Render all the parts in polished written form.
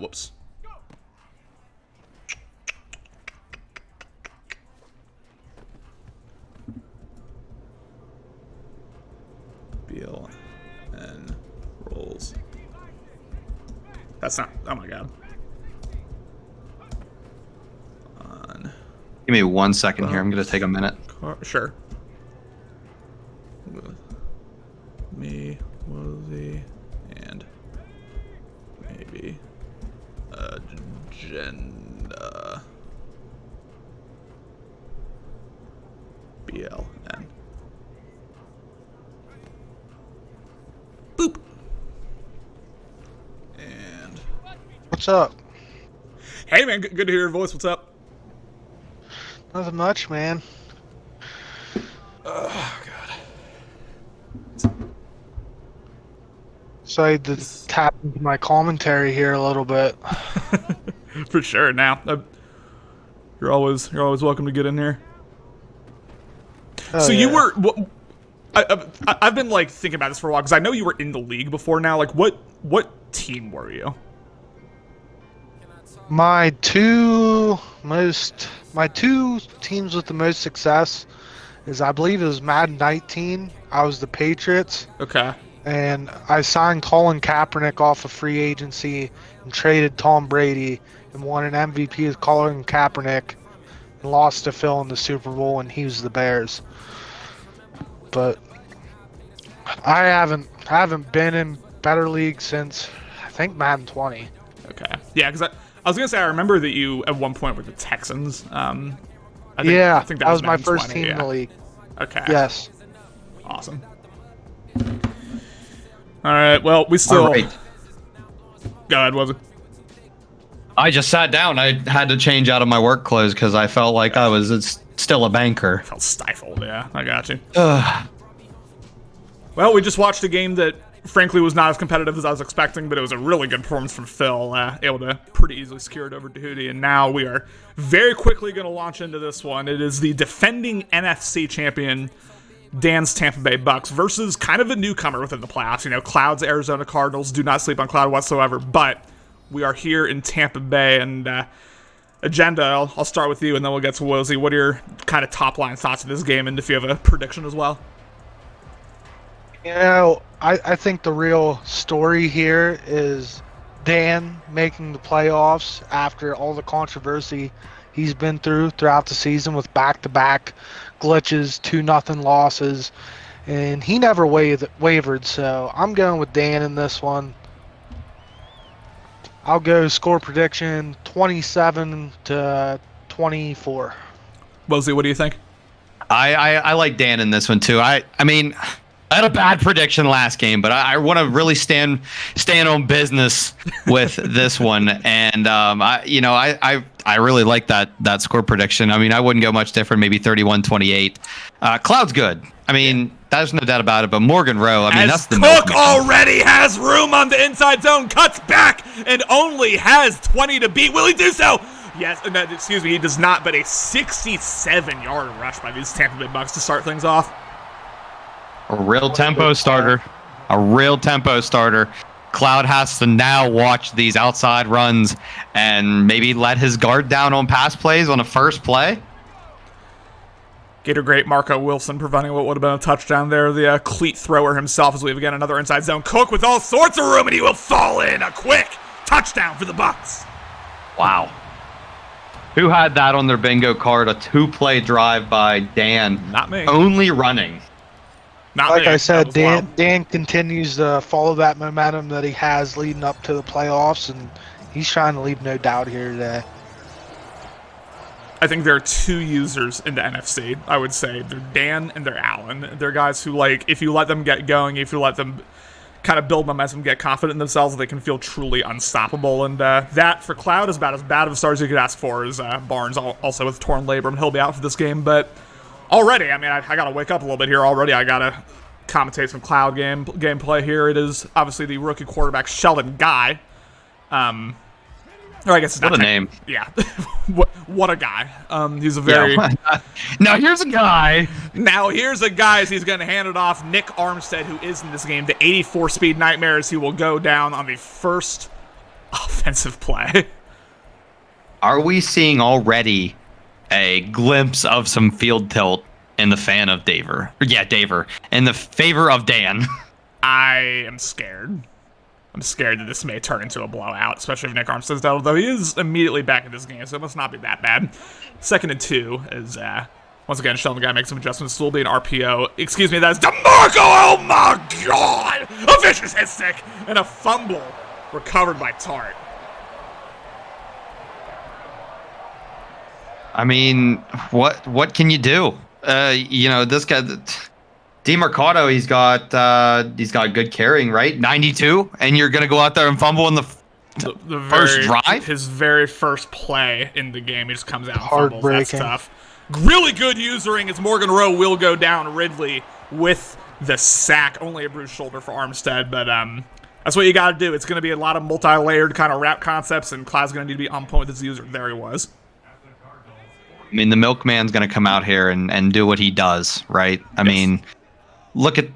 Whoops. BLN rolls. That's not. Oh my god. Give me 1 second here. I'm going to take a minute. Sure. Me, Wohzi, and maybe agenda. BLN. Boop. And What's up? hey, man, good to hear your voice. What's up? Nothing much, man. Oh god. Decided to tap into my commentary here a little bit. For sure. Now, you're always welcome to get in here. Oh, So yeah. you were. I've been like thinking about this for a while because I know you were in the league before. Now, like, what team were you? My two teams with the most success is, I believe it was Madden 19. I was the Patriots, Okay. and I signed Colin Kaepernick off of free agency and traded Tom Brady and won an MVP with Colin Kaepernick and lost to Phil in the Super Bowl, and he was the Bears. But I haven't been in better league since, I think, Madden 20. Okay. Yeah, because I was gonna say I remember that you at one point were the Texans. I think that was my Madden first 20, team yeah. in the league. Okay. Yes. Awesome. All right. Well, we still. All right. Go ahead, was it? I just sat down. I had to change out of my work clothes because I felt like I was still a banker. Felt stifled. Yeah, I got you. Ugh. Well, we just watched a game that, frankly, was not as competitive as I was expecting, but it was a really good performance from Phil, able to pretty easily secure it over Wohzi, and now we are very quickly going to launch into this one. It is the defending NFC champion, Dan's Tampa Bay Bucs, versus kind of a newcomer within the playoffs. You know, Cloud's Arizona Cardinals. Do not sleep on Cloud whatsoever, but we are here in Tampa Bay, and Agenda, I'll start with you, and then we'll get to Wohzi. What are your kind of top-line thoughts of this game, and if you have a prediction as well? You know, I think the real story here is Dan making the playoffs after all the controversy he's been throughout the season with back-to-back glitches, 2-0 losses, and he never wavered, so I'm going with Dan in this one. I'll go score prediction 27-24. Wohzi, what do you think? I like Dan in this one too. I mean, I had a bad prediction last game, but I want to really stand on business with this one, and I really like that score prediction. I mean, I wouldn't go much different, maybe 31-28. Cloud's good. I mean, there's no doubt about it. But Morgan Rowe, I mean, As that's the Cook already has room on the inside zone, cuts back, and only has 20 to beat. Will he do so? Yes, excuse me, he does not, but a 67-yard rush by these Tampa Bay Bucs to start things off. A real tempo starter. Cloud has to now watch these outside runs and maybe let his guard down on pass plays on a first play. Gator great Marco Wilson preventing what would have been a touchdown there. The cleat thrower himself, as we have again another inside zone. Cook with all sorts of room, and he will fall in. A quick touchdown for the Bucs. Wow. Who had that on their bingo card? A 2-play drive by Dan. Not me. Only running. Not Like me. I said, That was wild. Dan continues to follow that momentum that he has leading up to the playoffs, and he's trying to leave no doubt here today. I think there are two users in the NFC, I would say. They're Dan and they're Allen. They're guys who, like, if you let them get going, if you let them kind of build momentum, get confident in themselves, they can feel truly unstoppable. And that, for Cloud, is about as bad of a start as you could ask for, is Barnes also with torn labrum. He'll be out for this game. But already, I mean, I got to wake up a little bit here already. I got to commentate some Cloud gameplay here. It is obviously the rookie quarterback, Sheldon Guy. Or I guess it's not What a name. Yeah. what a guy. He's a very... Yeah. Now here's a guy. Now here's a guy as he's going to hand it off. Nick Armstead, who is in this game, the 84 speed Nightmares, who will go down on the first offensive play. Are we seeing already a glimpse of some field tilt in the fan of Daver? Yeah, Daver. In the favor of Dan. I am scared. I'm scared that this may turn into a blowout, especially if Nick Armstead's out, although he is immediately back in this game, so it must not be that bad. 2nd and 2 is, once again, Sheldon Guy makes some adjustments. This will be an RPO. Excuse me, that is DeMarco! Oh my god! A vicious hit stick and a fumble recovered by Tart. I mean, what can you do? This guy, DeMarcado, he's got good carrying, right? 92, and you're gonna go out there and fumble in the first drive. His very first play in the game, he just comes out and fumbles. That's tough. Really good usering as Morgan Rowe will go down. Ridley with the sack, only a bruised shoulder for Armstead, but that's what you got to do. It's going to be a lot of multi-layered kind of wrap concepts, and Cloud's going to need to be on point with his user. There he was. I mean, the milkman's going to come out here and do what he does, right? I mean, look at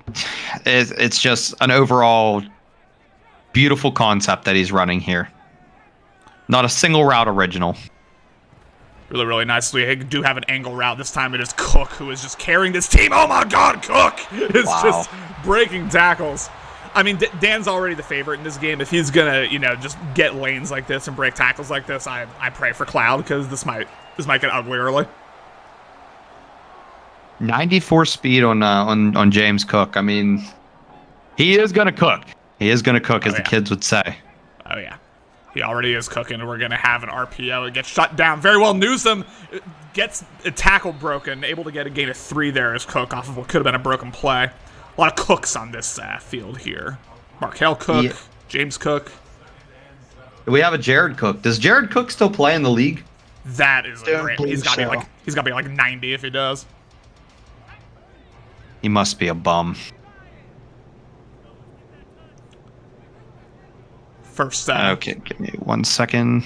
it's just an overall beautiful concept that he's running here. Not a single route original. Really, really nice. We do have an angle route. This time it is Cook who is just carrying this team. Oh my God, Cook is just breaking tackles. I mean, Dan's already the favorite in this game. If he's gonna, just get lanes like this and break tackles like this, I pray for Cloud because this might get ugly early. 94 speed on James Cook. I mean, he is gonna cook. He is gonna cook, as the kids would say. Oh yeah, he already is cooking. We're gonna have an RPO. It gets shut down very well. Newsome gets a tackle broken, able to get a gain of 3 there as Cook off of what could have been a broken play. A lot of Cooks on this field here. Markel Cook, James Cook. We have a Jared Cook. Does Jared Cook still play in the league? That is great. He's got to be like 90 if he does. He must be a bum. First, okay, give me 1 second.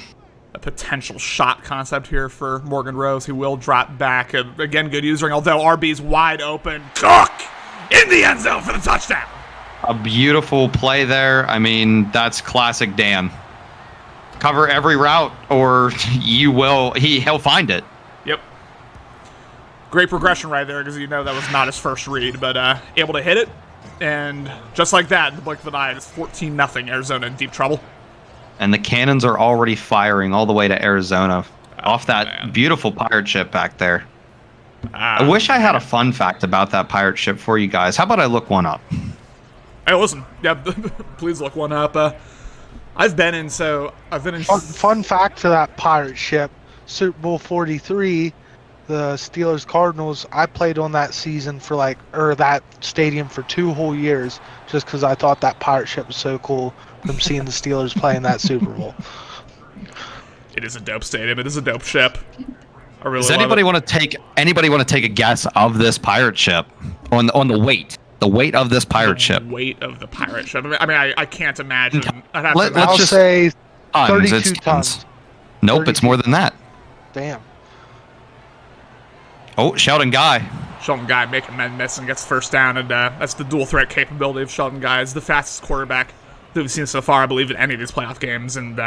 A potential shot concept here for Morgan Rose. He will drop back. Again, good usering, although RB's wide open. Cook in the end zone for the touchdown. A beautiful play there. I mean, that's classic Dan. Cover every route, or he'll find it. Yep. Great progression right there, because that was not his first read, but able to hit it. And just like that, in the blink of an eye, it's 14-0. Arizona in deep trouble. And the cannons are already firing all the way to Arizona off that beautiful pirate ship back there. I wish I had a fun fact about that pirate ship for you guys. How about I look one up? Hey, listen. Yeah, please look one up. I've been in. Fun fact to that pirate ship, Super Bowl 43, the Steelers-Cardinals. I played on that season that stadium for 2 whole years, just because I thought that pirate ship was so cool from seeing the Steelers play in that Super Bowl. It is a dope stadium. It is a dope ship. Does anybody want to take a guess of this pirate ship on the weight? The weight of this pirate ship. Weight of the pirate ship. I mean, I can't imagine. I'll say 32 tons. Nope, 32. It's more than that. Damn. Oh, Sheldon Guy. Sheldon Guy making men miss and gets first down, and that's the dual threat capability of Sheldon Guy. He's the fastest quarterback that we've seen so far, I believe, in any of these playoff games. And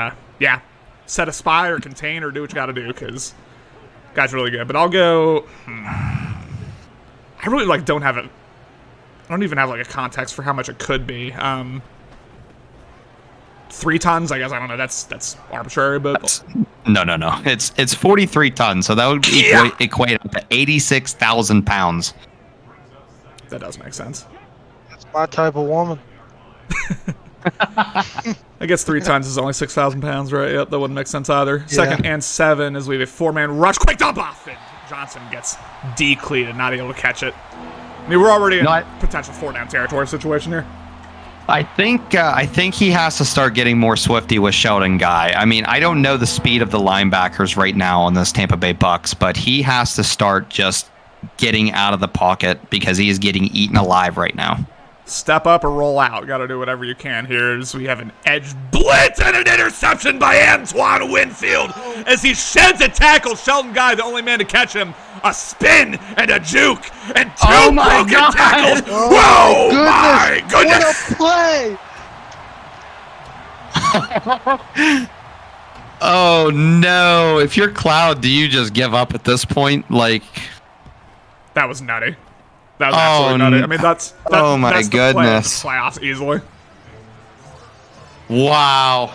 set a spy or contain or do what you got to do, because guy's really good. But I'll go. I really don't have it. I don't even have a context for how much it could be. 3 tons, I guess. I don't know. That's arbitrary, but no. It's 43 tons, so that would equate up to 86,000 pounds. That does make sense. That's my type of woman. I guess 3 tons is only 6,000 pounds, right? Yep, that wouldn't make sense either. Yeah. 2nd and 7 as we have a 4-man rush. Quick dump off, and Johnson gets decleated, not able to catch it. I mean, we're already in potential 4-down territory situation here. I think he has to start getting more swifty with Sheldon Guy. I mean, I don't know the speed of the linebackers right now on this Tampa Bay Bucs, but he has to start just getting out of the pocket because he is getting eaten alive right now. Step up or roll out. Got to do whatever you can here as we have an edge blitz and an interception by Antoine Winfield as he sheds a tackle. Sheldon Guy, the only man to catch him. A spin and a juke and 2 broken tackles. Oh, my goodness. What a play. Oh no! If you're Cloud, do you just give up at this point? Like, that was nutty. That was absolutely nutty. I mean, that's my that's goodness. The play of the playoffs easily. Wow.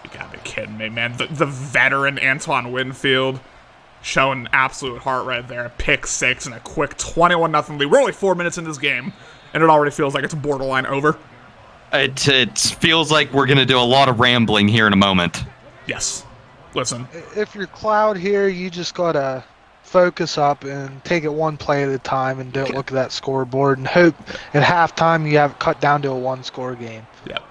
You gotta be kidding me, man. The veteran Antoine Winfield showing absolute heart right there. Pick 6 and a quick 21-0 lead. We're only 4 minutes in this game, and it already feels like it's borderline over. It feels like we're going to do a lot of rambling here in a moment. Yes. Listen. If you're Cloud here, you just gotta focus up and take it one play at a time, and don't look at that scoreboard and hope at halftime you have it cut down to a 1-score game. Yep.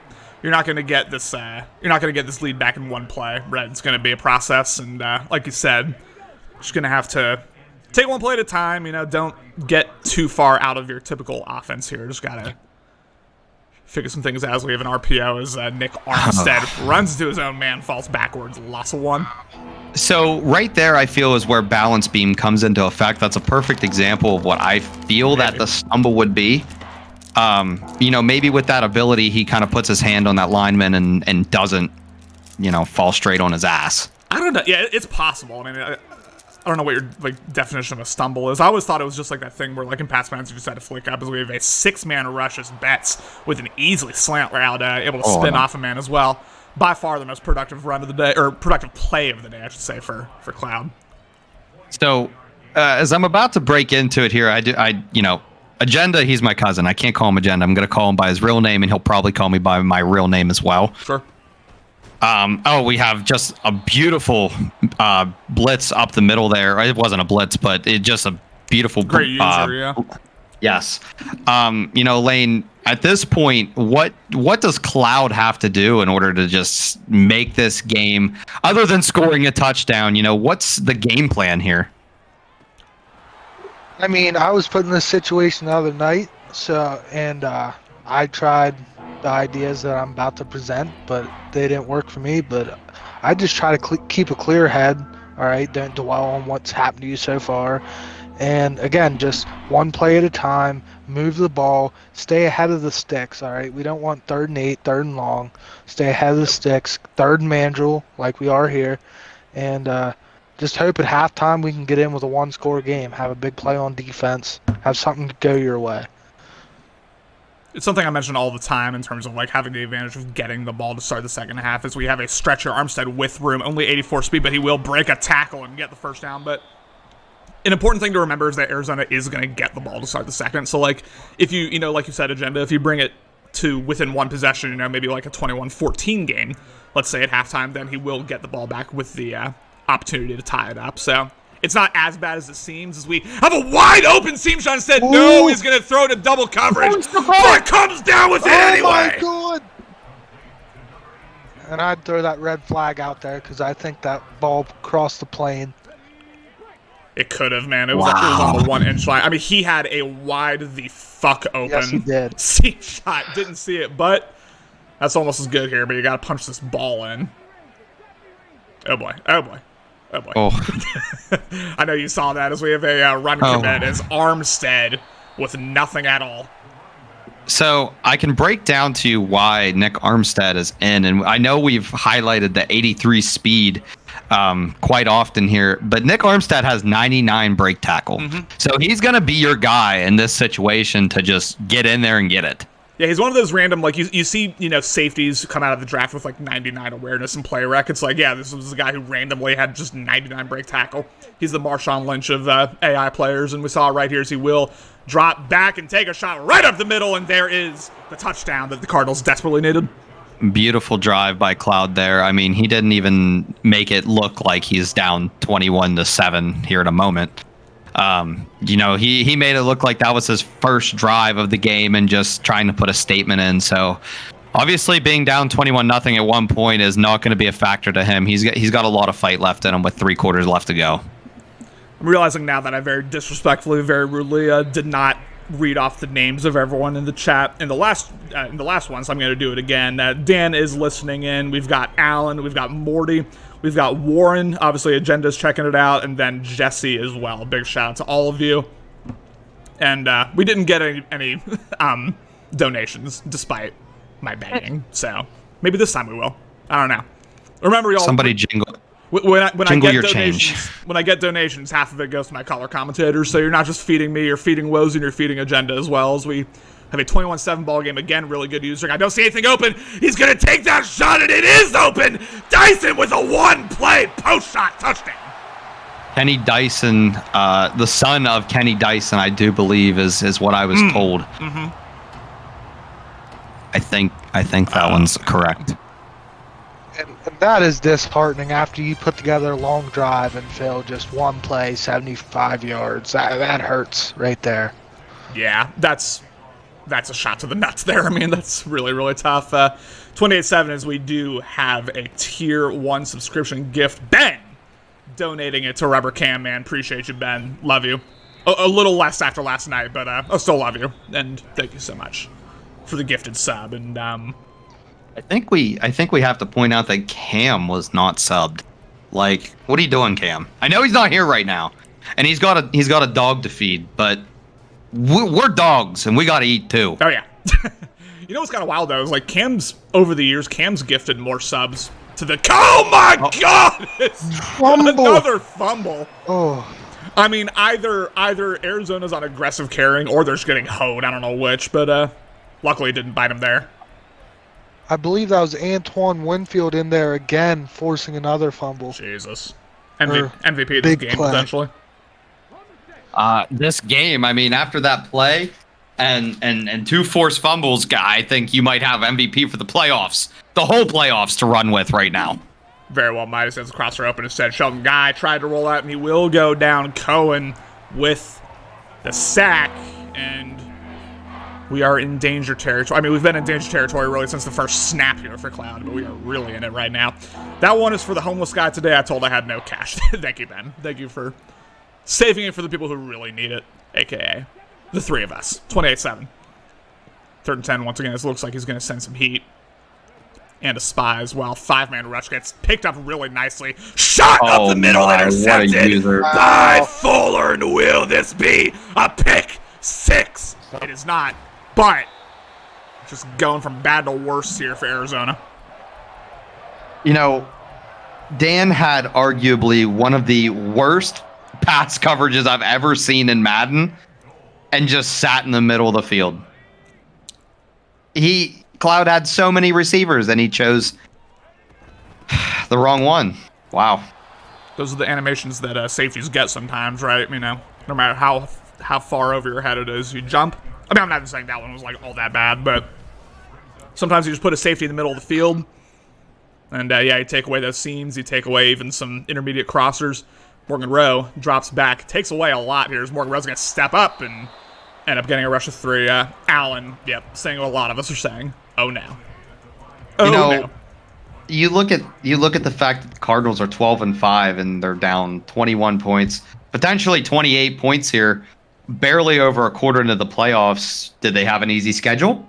You're not going to get this. You're not going to get this lead back in one play. Right? It's going to be a process, and like you said, just going to have to take one play at a time. You know, don't get too far out of your typical offense here. Just gotta figure some things out. As we have an RPO as Nick Armstead runs into his own man, falls backwards, loss of 1. So right there, I feel, is where balance beam comes into effect. That's a perfect example of what I feel that the stumble would be. You know, maybe with that ability, he kind of puts his hand on that lineman and doesn't, you know, fall straight on his ass. I don't know. Yeah, it's possible. I mean, I don't know what your definition of a stumble is. I always thought it was just like that thing where, like in pass plans, you just had to flick up as we have a 6-man rush as Betts with an easily slant route, able to spin off a man as well. By far the most productive run of the day, or productive play of the day, I should say, for Cloud. So, as I'm about to break into it here, you know, Agenda, he's my cousin. I can't call him Agenda. I'm going to call him by his real name, and he'll probably call me by my real name as well. Sure. We have just a beautiful blitz up the middle there. It wasn't a blitz, but it just a beautiful. Great user, yeah. Yes. You know, Lane, at this point, what does Cloud have to do in order to just make this game, other than scoring a touchdown? You know, what's the game plan here? I mean, I was put in this situation the other night, and I tried the ideas that I'm about to present, but they didn't work for me. But I just try to keep a clear head, all right? Don't dwell on what's happened to you so far. And again, just one play at a time, move the ball, stay ahead of the sticks, all right? We don't want 3rd and 8, 3rd and long. Stay ahead of the sticks, 3rd and mandrel, like we are here. And just hope at halftime we can get in with a 1-score game, have a big play on defense, have something to go your way. It's something I mention all the time in terms of like having the advantage of getting the ball to start the second half, as we have a stretcher Armstead with room, only 84 speed, but he will break a tackle and get the first down. But an important thing to remember is that Arizona is going to get the ball to start the second. So like if you know, like you said, Agenda, if you bring it to within one possession, you know, maybe like a 21-14 game, let's say at halftime, then he will get the ball back with the opportunity to tie it up. So it's not as bad as it seems, as we have a wide open seam shot. Instead, no, he's going to throw to double coverage. But it comes down with it anyway. Oh my God. And I'd throw that red flag out there because I think that ball crossed the plane. It could have, man. It was on the 1-inch line. I mean, he had a wide the fuck open. Yes, he did. Seam shot. Didn't see it, but that's almost as good here. But you got to punch this ball in. Oh boy. Oh boy. Oh boy. Oh. I know you saw that, as we have a run commit as Armstead with nothing at all. So I can break down to you why Nick Armstead is in, and I know we've highlighted the 83 speed quite often here, but Nick Armstead has 99 break tackle. So he's going to be your guy in this situation to just get in there and get it. Yeah, he's one of those random, like, you see, you know, safeties come out of the draft with, like, 99 awareness and play rec. It's like, yeah, this was the guy who randomly had just 99 break tackle. He's the Marshawn Lynch of AI players, and we saw right here as he will drop back and take a shot right up the middle, and there is the touchdown that the Cardinals desperately needed. Beautiful drive by Cloud there. I mean, he didn't even make it look like he's down 21-7 here in a moment. You know, he made it look like that was his first drive of the game and just trying to put a statement in. So obviously being down 21-0 at one point is not going to be a factor to him. He's got a lot of fight left in him with 3 quarters left to go. I'm realizing now that I very disrespectfully, very rudely did not read off the names of everyone in the chat in the last one, so I'm going to do it again. Dan is listening in. We've got Alan. We've got Morty. We've got Warren. Obviously, Agenda's checking it out, and then Jesse as well. Big shout out to all of you. And we didn't get any donations, despite my begging. So maybe this time we will. I don't know. Remember, y'all. Somebody jingle. When I Jingle get your donations, change. when I get donations, half of it goes to my color commentators. So you're not just feeding me, you're feeding Wohzi, and you're feeding Agenda as well. As we have a 21-7 ball game again, really good user. I don't see anything open. He's gonna take that shot, and it is open. Dyson with a one-play post shot touchdown. Kenny Dyson, the son of Kenny Dyson, I do believe is what I was told. Mm-hmm. I think that one's correct. And that is disheartening after you put together a long drive and fail just one play, 75 yards. That hurts right there. Yeah, that's a shot to the nuts there. I mean, that's really, really tough. 28-7 as we do have a Tier 1 subscription gift. Ben donating it to Rubber Cam, man. Appreciate you, Ben. Love you. A little less after last night, but I still love you. And thank you so much for the gifted sub. And I think we have to point out that Cam was not subbed. Like, what are you doing, Cam? I know he's not here right now, and he's got a dog to feed, but we're dogs and we gotta eat too. oh yeah. You know what's kind of wild though is like over the years, Cam's gifted more subs to the. Oh my God! Another fumble. Oh. I mean, either Arizona's on aggressive carrying or they're just getting hoed. I don't know which, but luckily it didn't bite him there. I believe that was Antoine Winfield in there again, forcing another fumble. Jesus. MVP of this game, play. potentially. This game, I mean, after that play and two forced fumbles, guy, I think you might have MVP for the playoffs. The whole playoffs to run with right now. Very well, Midas has the crosser open instead. Sheldon Guy tried to roll out, and he will go down. Cohen with the sack, and we are in danger territory. I mean, we've been in danger territory really since the first snap here for Cloud, but we are really in it right now. That one is for the homeless guy today. I told I had no cash. Thank you, Ben. Thank you for saving it for the people who really need it, a.k.a. the three of us. 28-7. 3rd and 10 once again. This looks like he's going to send some heat. And a spy as well. 5-man rush gets picked up really nicely. Shot up the middle, intercepted by Fuller. And will this be a pick six? It is not, but just going from bad to worse here for Arizona. You know, Dan had arguably one of the worst pass coverages I've ever seen in Madden and just sat in the middle of the field. Cloud had so many receivers and he chose the wrong one. Wow. Those are the animations that safeties get sometimes, right? You know, no matter how far over your head it is, you jump. I mean, I'm not even saying that one was like all that bad, but sometimes you just put a safety in the middle of the field. And yeah, you take away those seams, you take away even some intermediate crossers. Morgan Rowe drops back, takes away a lot here as Morgan Rowe's going to step up and end up getting a rush of 3. Allen, yep, saying what a lot of us are saying. Oh no. Oh no. You look at the fact that the Cardinals are 12-5 and they're down 21 points, potentially 28 points here, barely over a quarter into the playoffs. Did they have an easy schedule?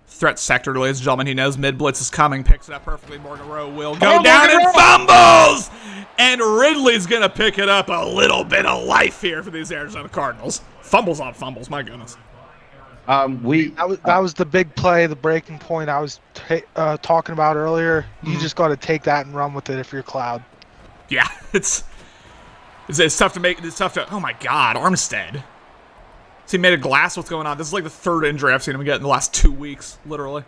Threat sector, ladies and gentlemen. He knows mid blitz is coming, picks it up perfectly. Morgan Rowe will go down and fumbles! And Ridley's going to pick it up. A little bit of life here for these Arizona Cardinals. Fumbles on fumbles, my goodness. That was the big play, the breaking point I was talking about earlier. You just got to take that and run with it if you're Cloud. Yeah, it's tough to make. It's tough to. Oh my God, Armstead. Has he made a glass? What's going on? This is like the 3rd injury I've seen him get in the last 2 weeks, literally.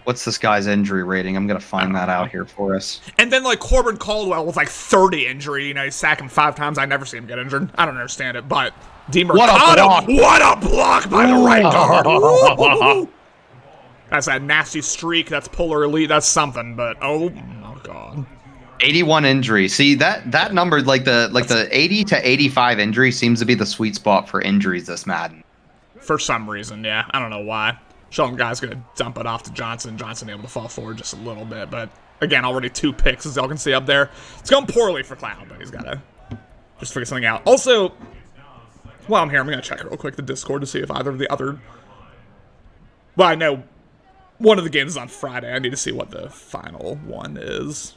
What's this guy's injury rating? I'm gonna find that out here for us. And then like Corbin Caldwell with like 30 injury. You know, he's sacked him 5 times. I never see him get injured. I don't understand it, but DeMarcado, what a block by the right guard. That's that nasty streak. That's Polar Elite. That's something. But oh my God. 81 injury. See that number, like the 80 to 85 injury, seems to be the sweet spot for injuries this Madden. For some reason, yeah. I don't know why. Sheldon Guy's gonna dump it off to Johnson. Johnson able to fall forward just a little bit, but again, already 2 picks as y'all can see up there. It's going poorly for Cloud, but he's gotta just figure something out. Also, while I'm here, I'm gonna check real quick the Discord to see if either of the other. Well, I know one of the games is on Friday. I need to see what the final one is.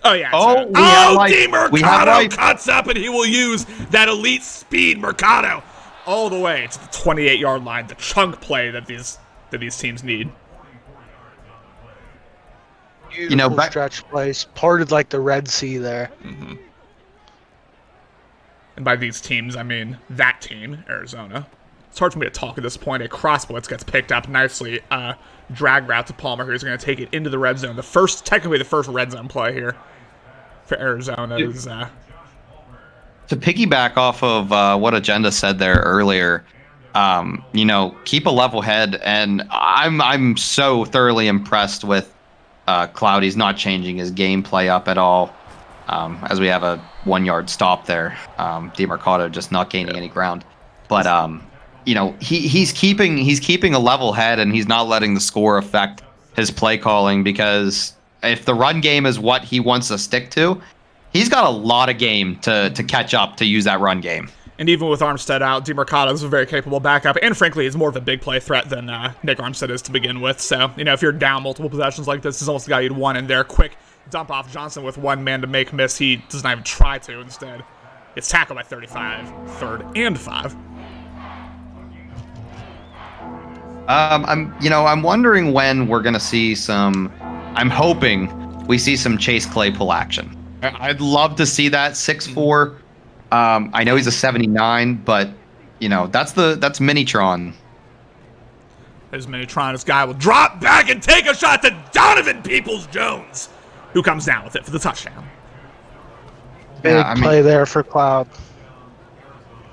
Oh, yeah. DeMarcado cuts up, and he will use that elite speed Mercado all the way to the 28-yard line, the chunk play that these teams need. Beautiful stretch place, parted like the Red Sea there. Mm-hmm. And by these teams, I mean that team, Arizona. It's hard for me to talk at this point. A cross blitz gets picked up nicely. Drag route to Palmer, who's going to take it into the red zone. Technically the first red zone play here for Arizona is... To piggyback off of what Agenda said there earlier, keep a level head, and I'm so thoroughly impressed with Cloud. He's not changing his gameplay up at all. As we have a 1-yard stop there, DeMarcado just not gaining any ground, but he's keeping a level head, and he's not letting the score affect his play calling, because if the run game is what he wants to stick to, he's got a lot of game to catch up to use that run game. And even with Armstead out, DeMarcado is a very capable backup, and frankly, he's more of a big play threat than Nick Armstead is to begin with. So, if you're down multiple possessions like this, he's almost the guy you'd want in there. Quick dump off Johnson with one man to make miss. He does not even try to. Instead, it's tackled by 35, 3rd and 5. I'm wondering when we're gonna see some. I'm hoping we see some Chase Claypool action. I'd love to see that 6'4". I know he's a 79, but that's Minitron. There's Minitron. This guy will drop back and take a shot to Donovan Peoples-Jones, who comes down with it for the touchdown. Big play there for Cloud.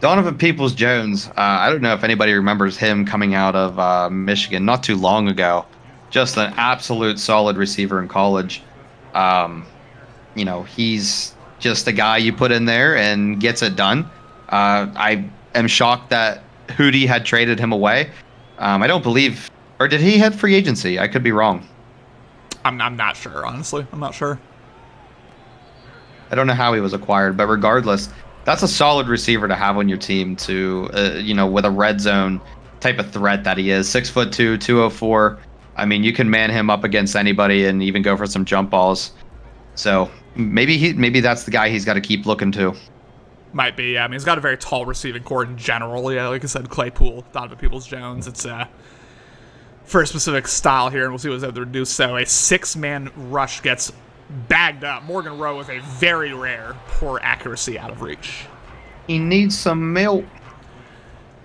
Donovan Peoples-Jones. I don't know if anybody remembers him coming out of Michigan not too long ago. Just an absolute solid receiver in college. He's just a guy you put in there and gets it done. I am shocked that Hootie had traded him away. I don't believe, or did he head free agency? I could be wrong. I'm not sure, honestly. I'm not sure. I don't know how he was acquired, but regardless, that's a solid receiver to have on your team to, with a red zone type of threat that he is. 6'2", 204. I mean, you can man him up against anybody and even go for some jump balls. So maybe that's the guy he's got to keep looking to. Might be. Yeah. I mean, he's got a very tall receiving core in general. Yeah, like I said, Claypool, Donovan Peoples-Jones. It's for a specific style here, and we'll see what's able to do so. A 6-man rush gets bagged up. Morgan Rowe with a very rare poor accuracy out of reach. He needs some milk.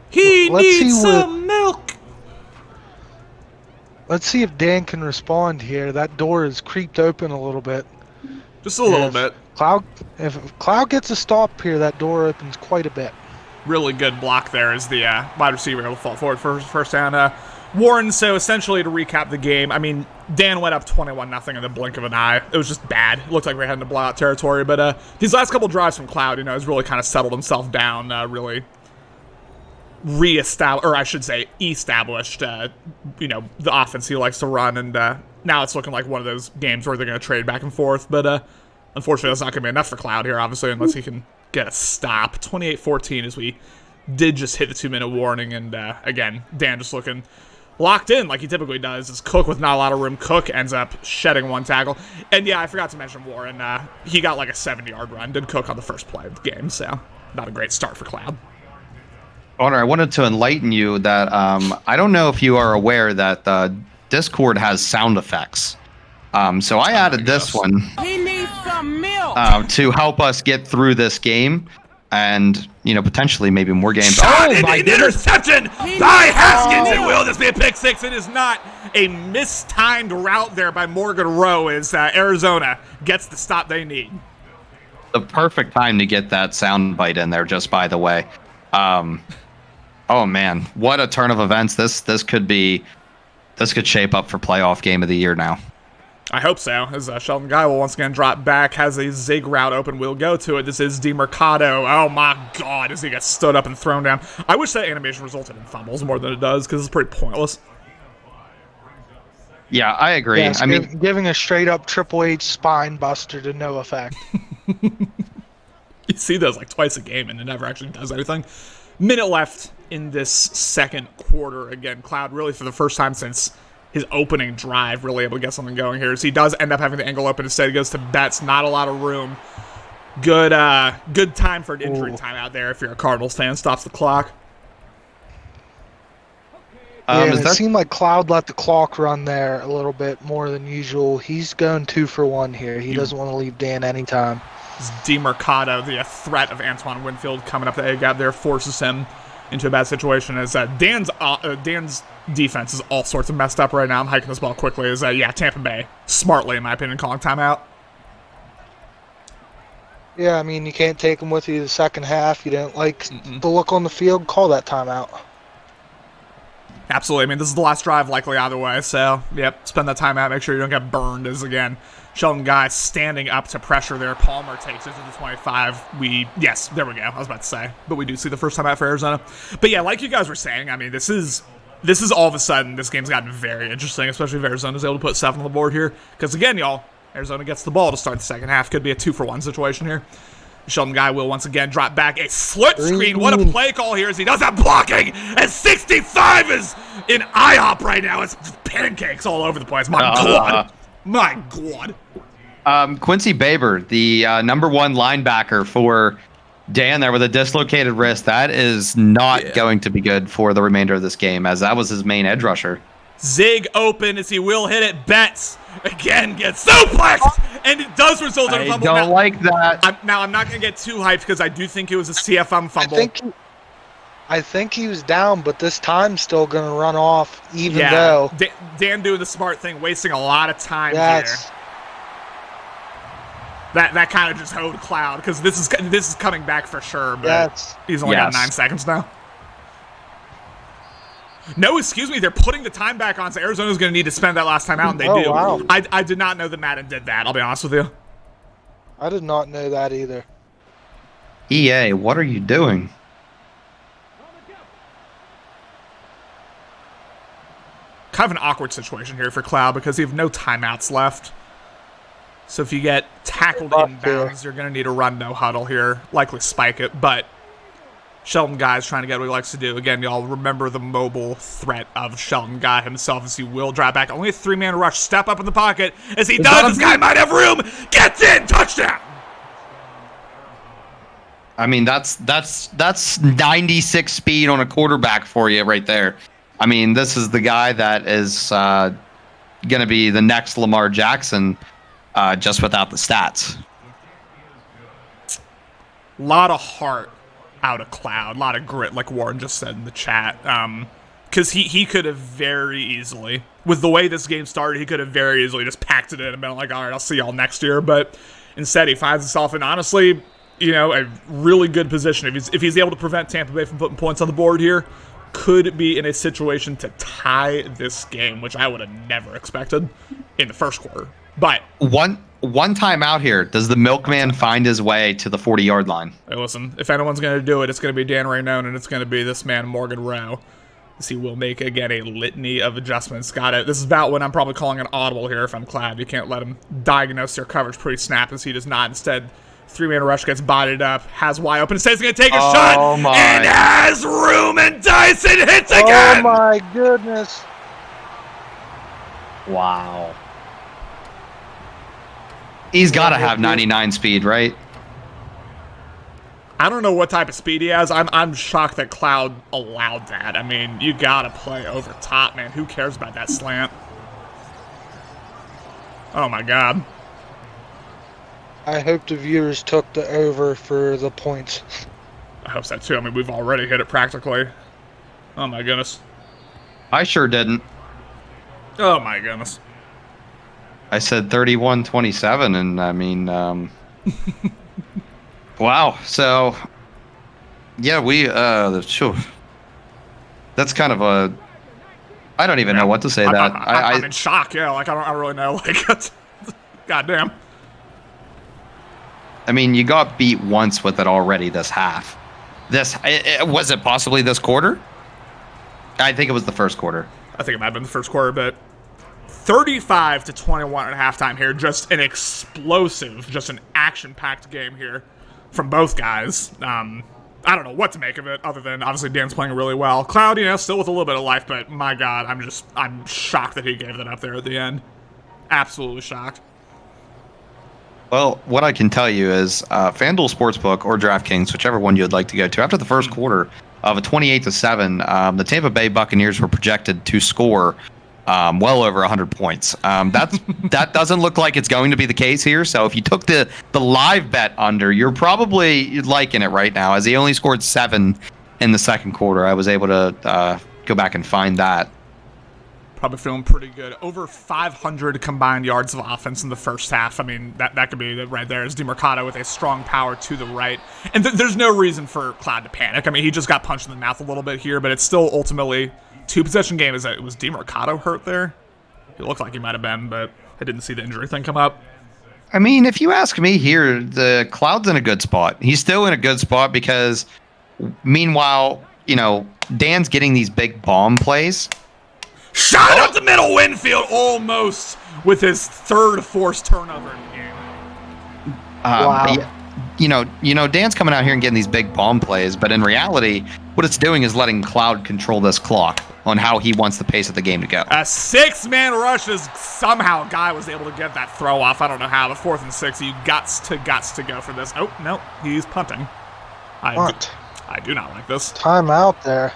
He needs some milk. Let's see if Dan can respond here. That door is creeped open a little bit. Just a little bit. If Cloud gets a stop here, that door opens quite a bit. Really good block there as the wide receiver able to fall forward first down. Warren, so essentially to recap the game, I mean, Dan went up 21-0 in the blink of an eye. It was just bad. It looked like we were heading to blowout territory, but these last couple drives from Cloud, has really kind of settled himself down, really established the offense he likes to run, and now it's looking like one of those games where they're going to trade back and forth, but unfortunately that's not going to be enough for Cloud here, obviously, unless he can get a stop. 28-14 as we did just hit the 2-minute warning, and again, Dan just looking locked in like he typically does. Is Cook with not a lot of room. Cook ends up shedding one tackle. And yeah, I forgot to mention Warren. He got like a 70-yard run. Did Cook on the first play of the game, so not a great start for Cloud. Honor, I wanted to enlighten you that I don't know if you are aware that Discord has sound effects. So I added this one to help us get through this game. And, potentially maybe more games. My interception by Haskins, and will this be a pick six? It is not. A mistimed route there by Morgan Rowe as Arizona gets the stop they need. The perfect time to get that sound bite in there, just by the way. Oh man, what a turn of events. This could shape up for playoff game of the year now. I hope so, as Sheldon Guy will once again drop back, has a zig route open, we'll go to it. This is DeMarcado. Oh my god, as he gets stood up and thrown down. I wish that animation resulted in fumbles more than it does, because it's pretty pointless. Yeah, I agree. Yes, giving a straight-up Triple H spine buster to no effect. You see those like twice a game, and it never actually does anything. Minute left in this second quarter. Again, Cloud really for the first time since his opening drive really able to get something going here. So he does end up having the angle open. Instead he goes to Betts. Not a lot of room. Good time for an injury time out there if you're a Cardinals fan. Stops the clock. Yeah, Is it that seemed like Cloud let the clock run there a little bit more than usual. He's going 2-for-1 here. He doesn't want to leave Dan anytime. DeMercado, the threat of Antoine Winfield coming up the A gap there, forces him into a bad situation. As Dan's defense is all sorts of messed up right now. I'm hiking this ball quickly. Is Tampa Bay smartly, in my opinion, calling timeout. Yeah, I mean, you can't take him with you the second half. You don't like the look on the field, call that timeout. Absolutely. I mean, this is the last drive likely either way. So, yep, spend that time out. Make sure you don't get burned. As, again, Sheldon Guy standing up to pressure there. Palmer takes it to the 25. Yes, there we go. I was about to say. But we do see the first time out for Arizona. But, yeah, like you guys were saying, I mean, this is all of a sudden, this game's gotten very interesting, especially if Arizona's able to put 7 on the board here. Because, again, y'all, Arizona gets the ball to start the second half. Could be a 2-for-1 situation here. Sheldon Guy will once again drop back a split screen. What a play call here as he does that blocking. And 65 is in IHOP right now. It's pancakes all over the place. My God. My God. Quincy Baber, the number 1 linebacker for Dan there with a dislocated wrist. That is not going to be good for the remainder of this game, as that was his main edge rusher. Zig open as he will hit it. Betts again gets suplexed, and it does result in a fumble. I don't like that. I'm not going to get too hyped because I do think it was a CFM fumble. I think he was down, but this time's still going to run off, even though. Dan doing the smart thing, wasting a lot of time here. That kind of just hoed Cloud, because this is coming back for sure, but he's only got 9 seconds now. No, excuse me, they're putting the time back on, so Arizona's going to need to spend that last time out, and they do. Wow. I did not know that Madden did that, I'll be honest with you. I did not know that either. EA, what are you doing? Kind of an awkward situation here for Cloud, because you have no timeouts left. So if you get tackled inbounds, you're going to need a run no huddle here, likely spike it, but Sheldon Guy's trying to get what he likes to do. Again, y'all remember the mobile threat of Sheldon Guy himself as he will drop back. Only a 3-man rush. Step up in the pocket. As he does, this guy might have room. Gets in. Touchdown. I mean, that's 96 speed on a quarterback for you right there. I mean, this is the guy that is going to be the next Lamar Jackson, just without the stats. A lot of heart out of Cloud, a lot of grit, like Warren just said in the chat. Because he could have very easily, with the way this game started, he could have very easily just packed it in and been like, all right, I'll see y'all next year. But instead, he finds himself in, honestly, a really good position. If he's able to prevent Tampa Bay from putting points on the board here, could be in a situation to tie this game, which I would have never expected in the first quarter. But one time out here, does the milkman find his way to the 40-yard line? Hey, listen, if anyone's going to do it, it's going to be Dan Raynone, and it's going to be this man, Morgan Rowe. As he will make, again, a litany of adjustments. Got it. This is about when I'm probably calling an audible here if I'm Cloud. You can't let him diagnose their coverage pre-snap, as he does not. Instead, 3-man rush gets bodied up, has wide open, says he's going to take a shot, and has room, and Dyson hits again! Oh, my goodness. Wow. He's got to have 99 speed, right? I don't know what type of speed he has. I'm shocked that Cloud allowed that. I mean, you got to play over top, man. Who cares about that slant? Oh, my God. I hope the viewers took the over for the points. I hope so, too. I mean, we've already hit it practically. Oh, my goodness. I sure didn't. Oh, my goodness. I said 31-27, and I mean, wow. So, yeah, that's kind of a, I don't even know what to say. I'm in shock. Yeah, like I don't really know. Like, goddamn. I mean, you got beat once with it already this half. Was it possibly this quarter? I think it was the first quarter. I think it might have been the first quarter, but 35-21 at halftime here. Just an explosive, just an action-packed game here from both guys. I don't know what to make of it, other than obviously Dan's playing really well. Cloud, still with a little bit of life, but my God, I'm shocked that he gave that up there at the end. Absolutely shocked. Well, what I can tell you is FanDuel Sportsbook or DraftKings, whichever one you'd like to go to, after the first quarter, of a 28-7. The Tampa Bay Buccaneers were projected to score well over 100 points. That doesn't look like it's going to be the case here. So if you took the live bet under, you're probably liking it right now, as he only scored 7 in the second quarter. I was able to go back and find that. Probably feeling pretty good. Over 500 combined yards of offense in the first half. I mean, that could be right there. Is DeMercado with a strong power to the right. And there's no reason for Cloud to panic. I mean, he just got punched in the mouth a little bit here, but it's still ultimately two-possession game. Was DeMercado hurt there? It looked like he might have been, but I didn't see the injury thing come up. I mean, if you ask me here, the Cloud's in a good spot. He's still in a good spot because, meanwhile, Dan's getting these big bomb plays. Shot up the middle, Winfield, almost with his third forced turnover in the game. Wow. Dan's coming out here and getting these big bomb plays, but in reality, what it's doing is letting Cloud control this clock on how he wants the pace of the game to go. A 6-man rush is somehow Guy was able to get that throw off. I don't know how, but 4th and 6, you gots to go for this. Oh, no, he's punting. I do not like this. Timeout there.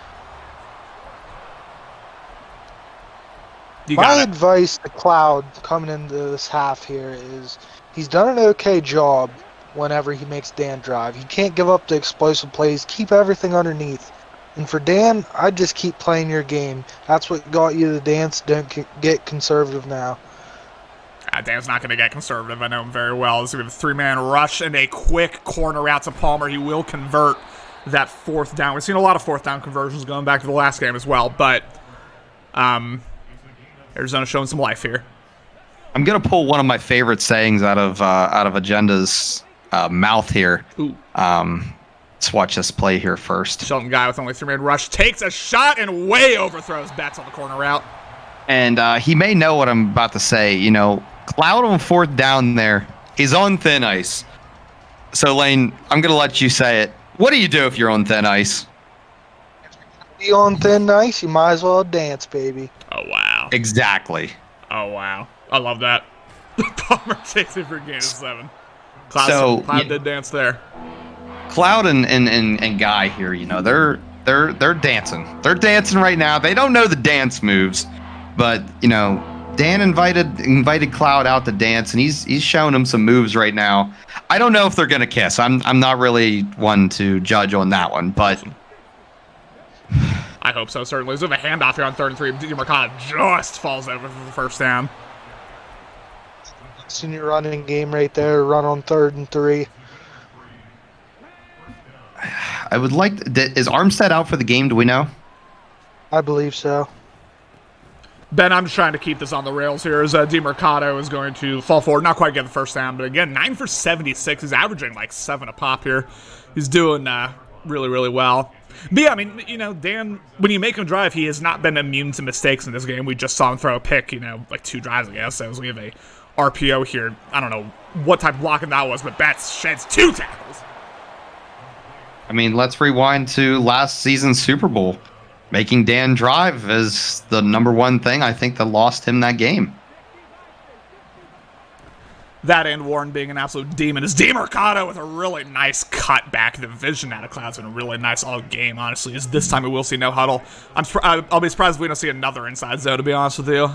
My advice to Cloud coming into this half here is he's done an okay job whenever he makes Dan drive. He can't give up the explosive plays. Keep everything underneath. And for Dan, I'd just keep playing your game. That's what got you the dance. Don't get conservative now. Dan's not going to get conservative. I know him very well. So we have a 3-man rush and a quick corner out to Palmer. He will convert that 4th down. We've seen a lot of 4th down conversions going back to the last game as well. But Arizona showing some life here. I'm gonna pull one of my favorite sayings out of Agenda's mouth here. Ooh. Let's watch this play here first. Shelton Guy with only 3-man rush takes a shot and way overthrows Betts on the corner route. And he may know what I'm about to say. Cloud on 4th down there. He's on thin ice. So Lane, I'm gonna let you say it. What do you do if you're on thin ice? Be on thin ice, you might as well dance, baby. Oh, wow. Exactly. Oh, wow. I love that. Palmer takes it for game 7. Cloud did dance there. Cloud and Guy here, they're dancing. They're dancing right now. They don't know the dance moves, but Dan invited Cloud out to dance, and he's showing him some moves right now. I don't know if they're gonna kiss. I'm not really one to judge on that one, but I hope so, certainly. So we have a handoff here on 3rd and 3. DeMercado just falls over for the first down. Senior running game right there. Run on 3rd and 3. I would like. Is Armstead out for the game? Do we know? I believe so. Ben, I'm just trying to keep this on the rails here as DeMercado is going to fall forward. Not quite get the first down, but again, 9 for 76. He's averaging like 7 a pop here. He's doing really, really well. But yeah, I mean, Dan, when you make him drive, he has not been immune to mistakes in this game. We just saw him throw a pick, like 2 drives ago. So we have a RPO here. I don't know what type of blocking that was, but Betts sheds 2 tackles. I mean, let's rewind to last season's Super Bowl. Making Dan drive is the number one thing I think that lost him that game. That and Warren being an absolute demon is DeMercado with a really nice cut back. The vision out of Cloud's been really nice all game, honestly. Is this time we will see no huddle. I'll be surprised if we don't see another inside zone, to be honest with you.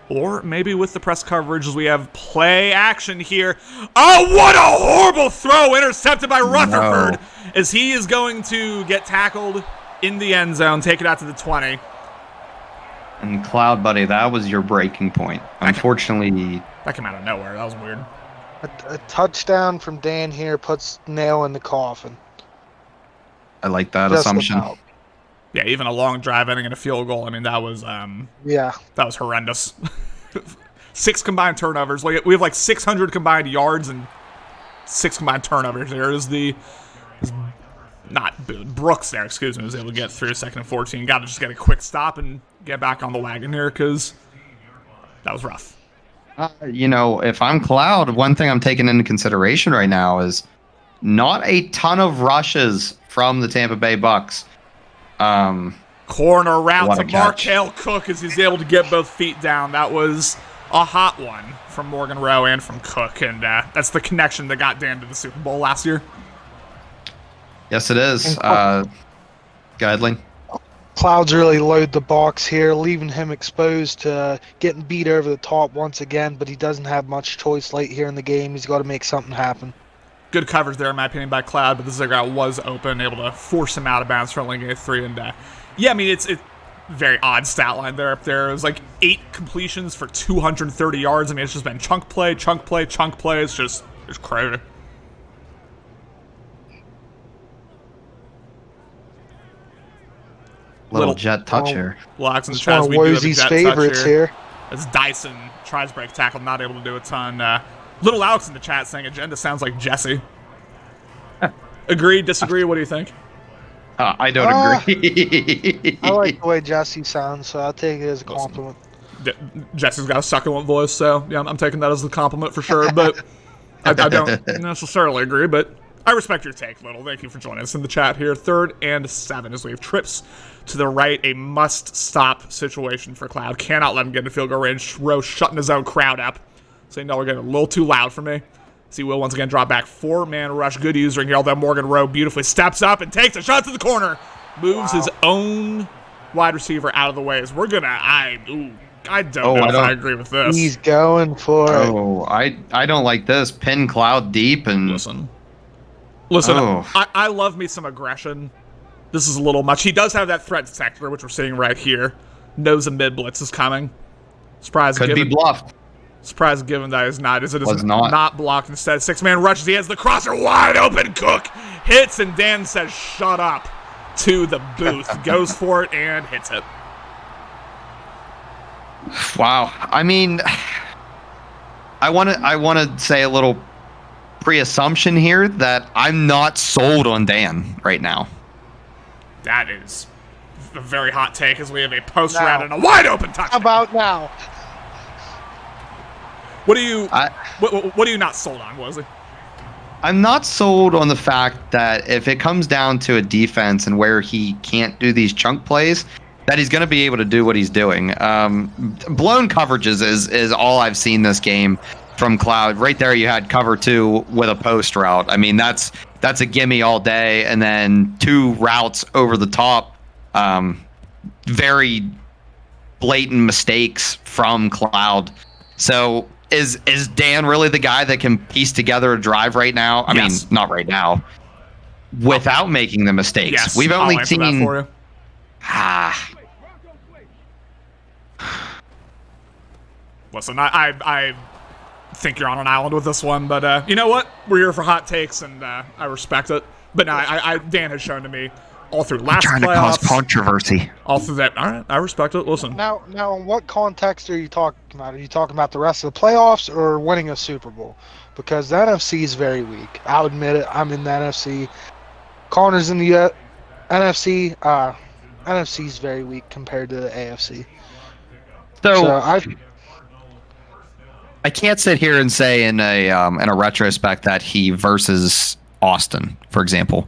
Or maybe with the press coverage as we have play action here. Oh, what a horrible throw intercepted by Rutherford as he is going to get tackled in the end zone, take it out to the 20. And Cloud, buddy, that was your breaking point. Unfortunately, that came out of nowhere. That was weird. A touchdown from Dan here puts nail in the coffin. I like that assumption. About. Yeah, even a long drive ending in a field goal. I mean, that was that was horrendous. 6 combined turnovers. We have like 600 combined yards and 6 combined turnovers. Brooks there, excuse me, was able to get through 2nd and 14. Got to just get a quick stop and get back on the wagon here because that was rough. If I'm Cloud, one thing I'm taking into consideration right now is not a ton of rushes from the Tampa Bay Bucs. Corner route to Markel Cook as he's able to get both feet down. That was a hot one from Morgan Rowe and from Cook, and that's the connection that got Dan to the Super Bowl last year. Yes, it is. Go ahead, Lane. Clouds really load the box here, leaving him exposed to getting beat over the top once again, but he doesn't have much choice late here in the game. He's got to make something happen. Good coverage there, in my opinion, by Cloud, but this other guy was open, able to force him out of bounds for only a 3. And yeah, I mean, it's very odd stat line there up there. It was like 8 completions for 230 yards. I mean, it's just been chunk play, chunk play, chunk play. It's crazy. Little jet touch here. Locks in the It's one chat. of We do have a Wozi's jet favorites touch here. As Dyson tries to break tackle, not able to do a ton. Little Alex in the chat saying agenda sounds like Jesse. Agree, disagree, what do you think? I don't agree. I like the way Jesse sounds, so I'll take it as a compliment. Jesse's got a succulent voice, so yeah, I'm taking that as a compliment for sure, but I don't necessarily agree, but I respect your take, Little. Thank you for joining us in the chat here. 3rd and 7 as we have trips to the right. A must-stop situation for Cloud. Cannot let him get into field goal range. Rowe shutting his own crowd up. Saying, no, we're getting a little too loud for me. See Will once again drop back. 4-man rush. Good usering here. Although Morgan Rowe beautifully steps up and takes a shot to the corner. Moves his own wide receiver out of the way. As we're going to... I don't know if I agree with this. He's going for it. Oh, I don't like this. Pin Cloud deep and... Listen, I love me some aggression. This is a little much. He does have that threat detector, which we're seeing right here. Knows a mid blitz is coming. Surprise! Could be bluffed. Surprise given that is not. Is it Was not. Not blocked instead? 6-man rushes. He has the crosser wide open. Cook hits and Dan says, "Shut up." To the booth, goes for it and hits it. Wow. I mean, I want to say a little pre-assumption here that I'm not sold on Dan right now. That is a very hot take as we have a post route and a wide open touchdown. How about now? What are you what are you not sold on, Wohzi? I'm not sold on the fact that if it comes down to a defense and where he can't do these chunk plays, that he's going to be able to do what he's doing. Blown coverages is all I've seen this game from Cloud. Right there, you had cover 2 with a post route. I mean, that's a gimme all day, and then 2 routes over the top. Very blatant mistakes from Cloud. So is Dan really the guy that can piece together a drive right now? I mean, not right now. Without making the mistakes. Yes, We've only I'll answer seen... that for you. Listen, I think you're on an island with this one, but you know what? We're here for hot takes, and I respect it. But no, Dan has shown to me all through last trying playoffs, to cause controversy. all through that. All right, I respect it. Listen, Now, in what context are you talking about? Are you talking about the rest of the playoffs or winning a Super Bowl? Because the NFC is very weak. I'll admit it. I'm in the NFC. Connor's in the NFC. NFC is very weak compared to the AFC. So I can't sit here and say in a retrospect that he versus Austin, for example.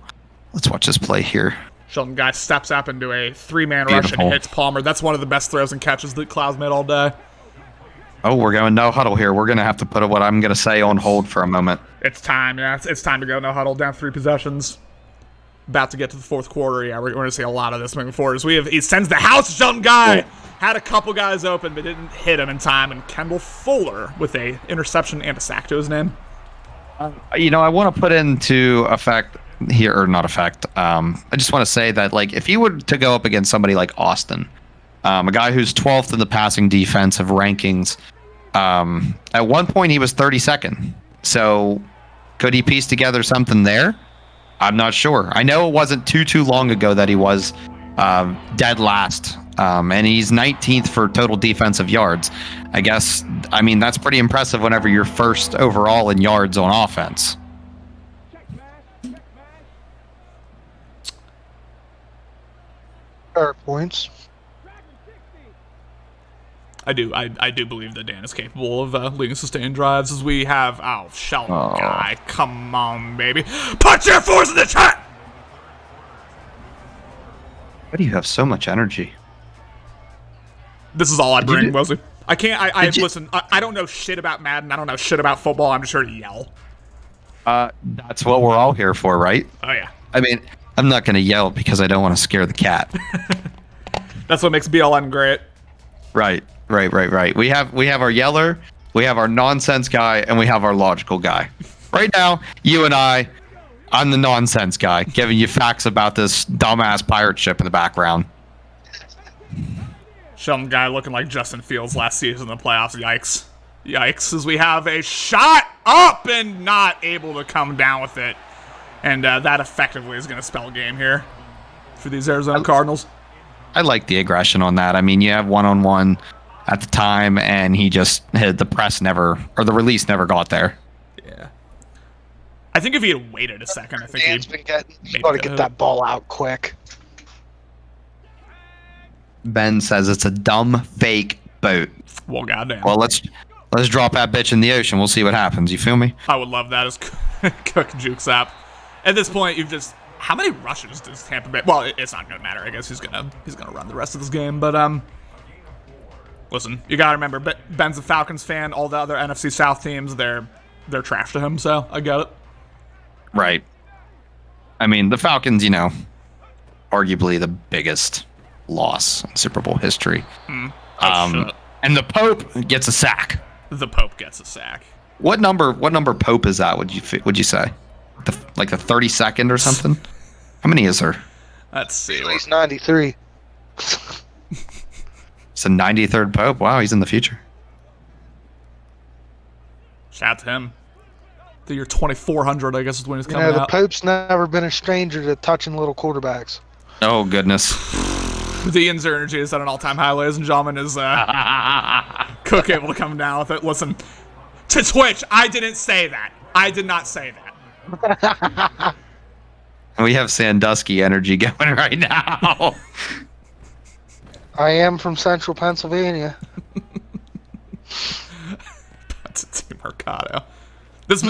Let's watch this play here. Sheldon Guy steps up into a 3-man rush and hits Palmer. That's one of the best throws and catches that Cloud's made all day. Oh, we're going no huddle here. We're going to have to put what I'm going to say on hold for a moment. It's time, yeah. It's time to go. No huddle, down 3 possessions. About to get to the 4th quarter. Yeah, we're going to see a lot of this moving forward. As he sends the house, Sheldon Guy. Had a couple guys open, but didn't hit him in time. And Kendall Fuller with a interception and a sack to his name. I want to put into effect here, or not effect. I just want to say that, like, if you were to go up against somebody like Austin, a guy who's 12th in the passing defensive rankings, at one point he was 32nd. So could he piece together something there? I'm not sure. I know it wasn't too long ago that he was dead last, and he's 19th for total defensive yards. I guess, I mean, that's pretty impressive whenever you're first overall in yards on offense. Fair points. I do believe that Dan is capable of leading sustained drives as we have... Oh, Sheldon Guy. Come on, baby. Put your force in the chat! Why do you have so much energy? This is all I bring, Wohzi. I can't... Listen, I don't know shit about Madden. I don't know shit about football. I'm just here to yell. That's what we're all here for, right? Oh, yeah. I mean, I'm not going to yell because I don't want to scare the cat. That's what makes BLN great. Right. We have our yeller, we have our nonsense guy, and we have our logical guy. Right now, you and I'm the nonsense guy, giving you facts about this dumbass pirate ship in the background. Some guy looking like Justin Fields last season in the playoffs. Yikes, as we have a shot up and not able to come down with it. And that effectively is going to spell game here for these Arizona Cardinals. I like the aggression on that. I mean, you have one-on-one at the time, and he just hit the the release never got there. Yeah. I think if he had waited a second, I think Dan's been getting. Got to get that ball out quick. Ben says it's a dumb fake boat. Well, goddamn. Well, let's drop that bitch in the ocean. We'll see what happens. You feel me? I would love that as Cook jukes up. At this point, you've just how many rushes does Tampa Bay? Well, it's not gonna matter. I guess he's gonna run the rest of this game. But listen, you gotta remember, Ben's a Falcons fan. All the other NFC South teams, they're trash to him. So I get it. Right. I mean, the Falcons, arguably the biggest loss in Super Bowl history. And the Pope gets a sack. The Pope gets a sack. What number Pope is that? Would you say? Like the 32nd or something? How many is there? Let's see. He's 93. It's the 93rd Pope. Wow, he's in the future. Shout out to him. The year 2400, I guess, is when he's coming The out. Pope's never been a stranger to touching little quarterbacks. Oh, goodness. The Ian's energy is at an all-time high, ladies and gentlemen. Is Cook able to come down with it? Listen, to Twitch, I didn't say that. I did not say that. We have Sandusky energy going right now. I am from central Pennsylvania. That's a Team Mercado. This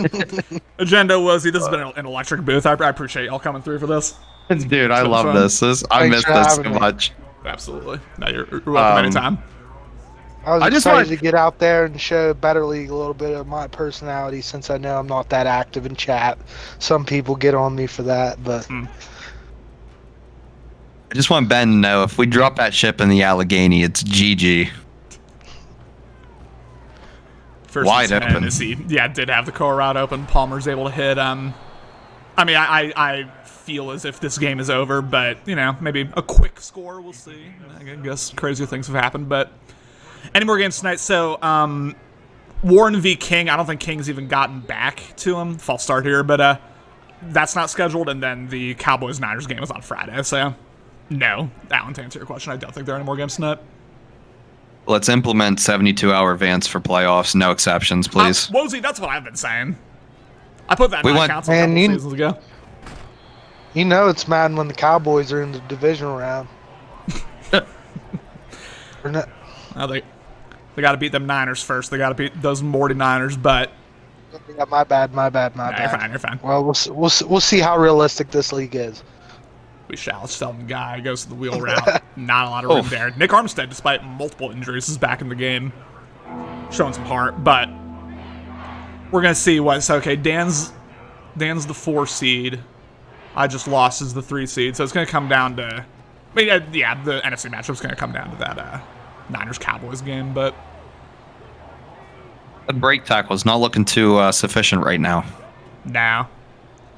agenda was this has been an electric booth. I appreciate y'all coming through for this. Dude, I love fun. this. I miss this so much. Absolutely. No, you're welcome anytime. I was I just excited want- to get out there and show Better League a little bit of my personality since I know I'm not that active in chat. Some people get on me for that, but I just want Ben to know if we drop that ship in the Allegheny, it's GG. First Wide and 10 open. is he did have the core route open. Palmer's able to hit. I mean, I feel as if this game is over, but maybe a quick score. We'll see. I guess crazier things have happened, but any more games tonight? So Warren v. King. I don't think King's even gotten back to him. False start here, but that's not scheduled. And then the Cowboys-Niners game is on Friday. So no, Alan, to answer your question, I don't think there are any more games tonight. Let's implement 72-hour advance for playoffs. No exceptions, please. Wohzi, that's what I've been saying. I put that in my council a couple seasons ago. you know it's mad when the Cowboys are in the divisional round. Well, they got to beat them Niners first. They got to beat those Morty Niners, but Yeah, my bad. you're fine. Well, we'll see how realistic this league is. We shall. Sheldon Guy goes to the wheel route. Not a lot of room there. Nick Armstead, despite multiple injuries, is back in the game, showing some heart. But we're gonna see what's okay. Dan's the 4 seed. I just lost as the 3 seed, so it's gonna come down to. I mean, the NFC matchup's gonna come down to that Niners Cowboys game, but The break tackle is not looking too sufficient right now. now.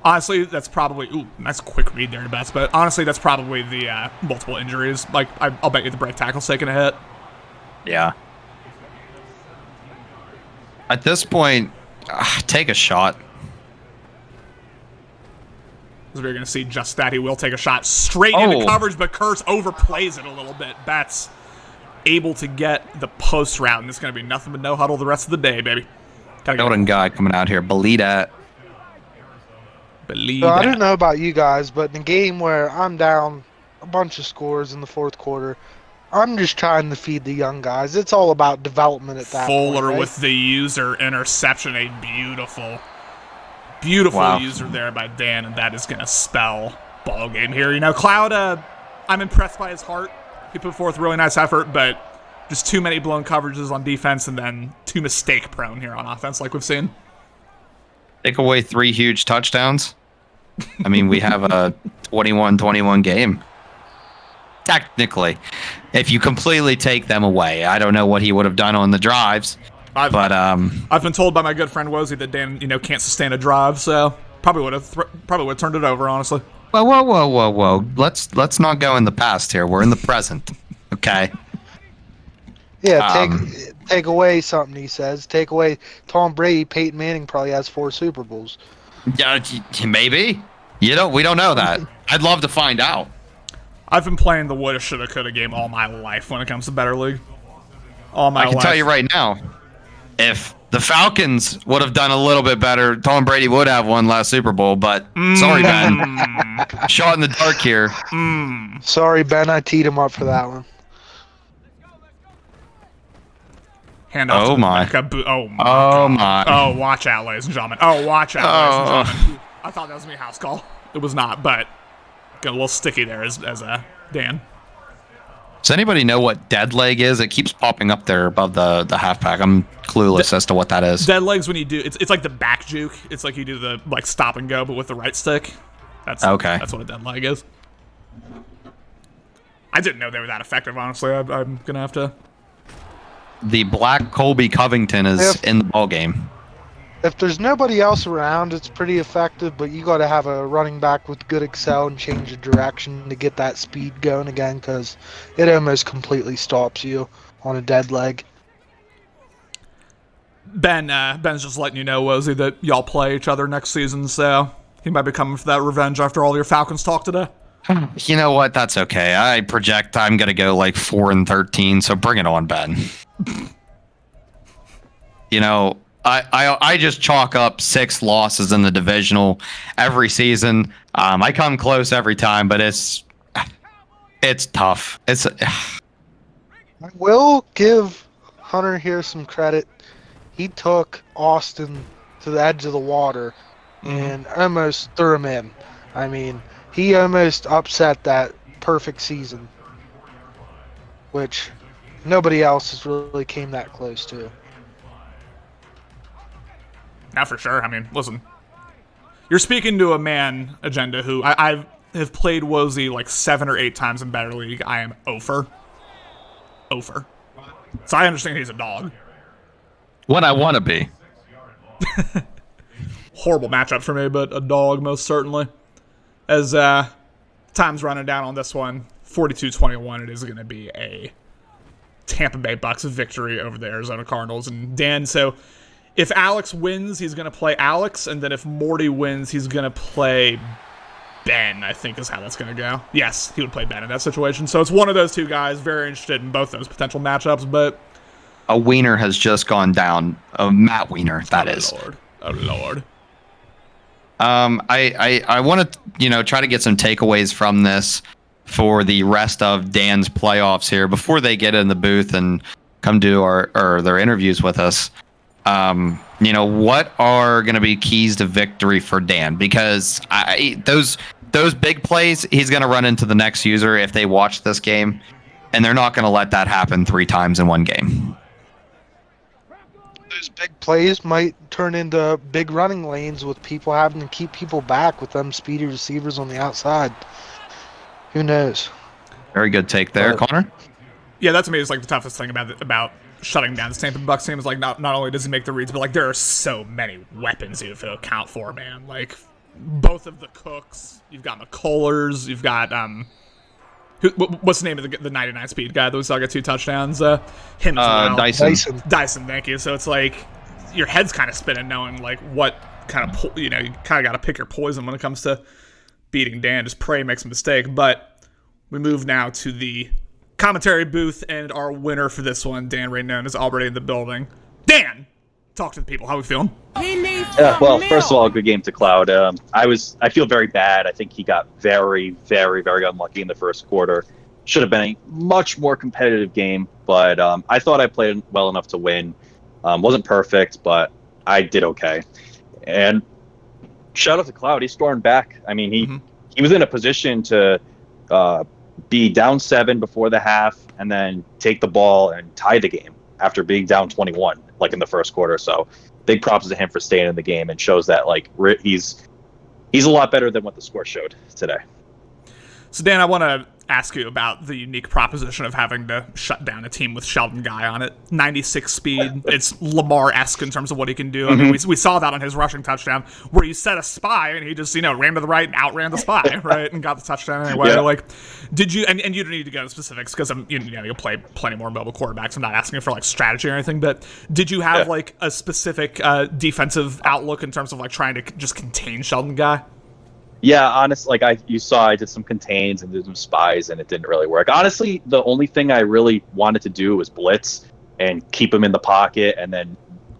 Honestly, that's probably... Ooh, nice quick read there to bets, but honestly, that's probably the multiple injuries. Like, I'll bet you the break tackle's taking a hit. Yeah. At this point, take a shot. As we're going to see just that. He will take a shot straight into coverage, but Kurtz overplays it a little bit. Betts able to get the post route, and it's going to be nothing but no huddle the rest of the day, baby. Golden guy coming out here. Believe that. So I don't know about you guys, but in a game where I'm down a bunch of scores in the fourth quarter, I'm just trying to feed the young guys. It's all about development at that Fuller point, right? with the user interception. A beautiful user there by Dan, and that is going to spell ball game here. Cloud, I'm impressed by his heart. He put forth really nice effort, but just too many blown coverages on defense and then too mistake prone here on offense like we've seen. Take away 3 huge touchdowns. I mean, we have a 21-21 game. Technically, if you completely take them away, I don't know what he would have done on the drives. I've been told by my good friend Wohzi that Dan, can't sustain a drive, so probably would have turned it over, honestly. Whoa! Let's not go in the past here. We're in the present, okay? Yeah, take away something. He says, take away Tom Brady. Peyton Manning probably has 4 Super Bowls. Yeah, maybe. We don't know that. I'd love to find out. I've been playing the woulda, shoulda, coulda game all my life when it comes to Better League. All my life. I can tell you right now, if the Falcons would have done a little bit better, Tom Brady would have won last Super Bowl, but sorry, Ben. Shot in the dark here. Sorry, Ben, I teed him up for that one. Hand off oh, my. Oh, my. Oh, watch out, ladies and gentlemen. Oh, watch out, ladies and gentlemen. I thought that was me house call. It was not, but got a little sticky there as Dan. Does anybody know what dead leg is? It keeps popping up there above the halfback. I'm clueless as to what that is. Dead leg's when you do it's like the back juke. It's like you do the stop and go, but with the right stick. That's okay. That's what a dead leg is. I didn't know they were that effective. Honestly, I'm gonna have to. The Black Colby Covington is in the ball game. If there's nobody else around, it's pretty effective, but you got to have a running back with good excel and change of direction to get that speed going again, because it almost completely stops you on a dead leg. Ben's just letting you know, Wohzi, that y'all play each other next season, so he might be coming for that revenge after all your Falcons talk today. You know what? That's okay. I project I'm going to go 4-13, so bring it on, Ben. I just chalk up 6 losses in the divisional every season. I come close every time, but it's tough. I will give Hunter here some credit. He took Austin to the edge of the water and almost threw him in. I mean, he almost upset that perfect season, which nobody else has really came that close to. Not for sure. I mean, listen. You're speaking to a man, Agenda, who I have played Wohzi 7 or 8 times in Better League. I am over. So I understand he's a dog. What I want to be. Horrible matchup for me, but a dog most certainly. As time's running down on this one, 42-21, it is going to be a Tampa Bay Bucs victory over the Arizona Cardinals. And Dan, so if Alex wins, he's going to play Alex, and then if Morty wins, he's going to play Ben, I think is how that's going to go. Yes, he would play Ben in that situation. So it's one of those two guys, very interested in both those potential matchups, but a wiener has just gone down. A Matt Wiener, that is. Lord. Oh, Lord. I want to, try to get some takeaways from this for the rest of Dan's playoffs here before they get in the booth and come do their interviews with us. What are going to be keys to victory for Dan? Because those big plays, he's going to run into the next user if they watch this game, and they're not going to let that happen 3 times in one game. Those big plays might turn into big running lanes with people having to keep people back with them speedy receivers on the outside. Who knows? Very good take there, Connor. Yeah, that to me is the toughest thing about shutting down the Tampa Bucs team is not only does he make the reads, but there are so many weapons you have to account for, man. Both of the Cooks, you've got McCullers, you've got what's the name of the 99 speed guy that we saw get 2 touchdowns? Him as well. Dyson, thank you. So it's your head's kind of spinning knowing what kind of you kind of got to pick your poison when it comes to beating Dan. Just pray he makes a mistake. But we move now to the commentary booth, and our winner for this one, Dan Ray Known, is already in the building. Dan, talk to the people. How are we feeling? Well, first of all, good game to Cloud. I feel very bad. I think he got very, very, very unlucky in the first quarter. Should have been a much more competitive game, but I thought I played well enough to win. Wasn't perfect, but I did okay. And shout out to Cloud. He's stormed back. I mean, he was in a position to be down 7 before the half and then take the ball and tie the game after being down 21 in the first quarter. So big props to him for staying in the game, and shows that he's he's a lot better than what the score showed today. So, Dan, I want to ask you about the unique proposition of having to shut down a team with Sheldon Guy on it. 96 speed. It's Lamar-esque in terms of what he can do. I mean, we saw that on his rushing touchdown where you set a spy and he just, ran to the right and outran the spy, right? And got the touchdown anyway. Yeah. Like, did you, and you don't need to go into specifics because you'll play plenty more mobile quarterbacks. I'm not asking for strategy or anything, but did you have a specific defensive outlook in terms of trying to just contain Sheldon Guy? Yeah, honestly, you saw I did some contains and did some spies, and it didn't really work. Honestly, the only thing I really wanted to do was blitz and keep him in the pocket, and then,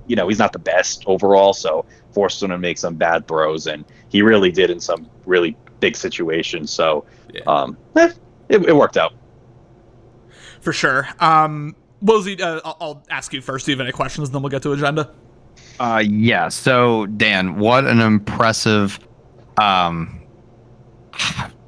he's not the best overall, so forced him to make some bad throws, and he really did in some really big situations. So, it worked out. For sure. Wohzi, I'll ask you first. Do you have any questions, and then we'll get to agenda? Yeah. So, Dan, what an impressive.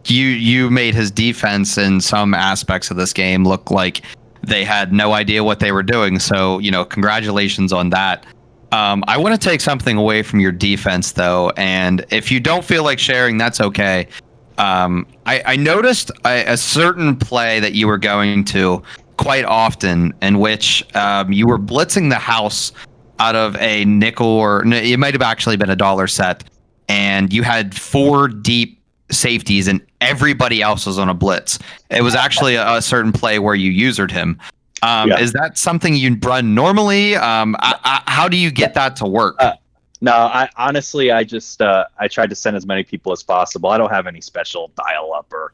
You made his defense in some aspects of this game look like they had no idea what they were doing. So, congratulations on that. I want to take something away from your defense, though, and if you don't feel like sharing, that's okay. I noticed a certain play that you were going to quite often in which you were blitzing the house out of a nickel, or it might have actually been a dollar set, and you had 4 deep safeties and everybody else was on a blitz. It was actually a certain play where you usered him. Is that something you run normally? How do you get that to work? No, I honestly, I just I tried to send as many people as possible. I don't have any special dial-up or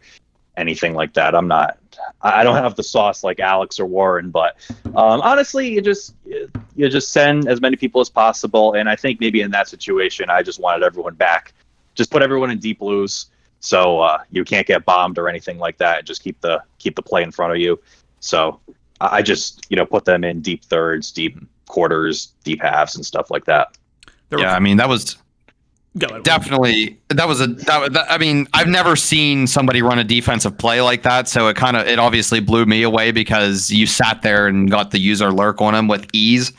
anything like that. I don't have the sauce like Alex or Warren, but honestly, you just send as many people as possible. And I think maybe in that situation, I just wanted everyone back. Just put everyone in deep blues, so you can't get bombed or anything like that. And just keep the play in front of you. So I just put them in deep thirds, deep quarters, deep halves, and stuff like that. Yeah, I mean that was. Definitely, I mean, I've never seen somebody run a defensive play like that, so it obviously blew me away because you sat there and got the user lurk on him with ease.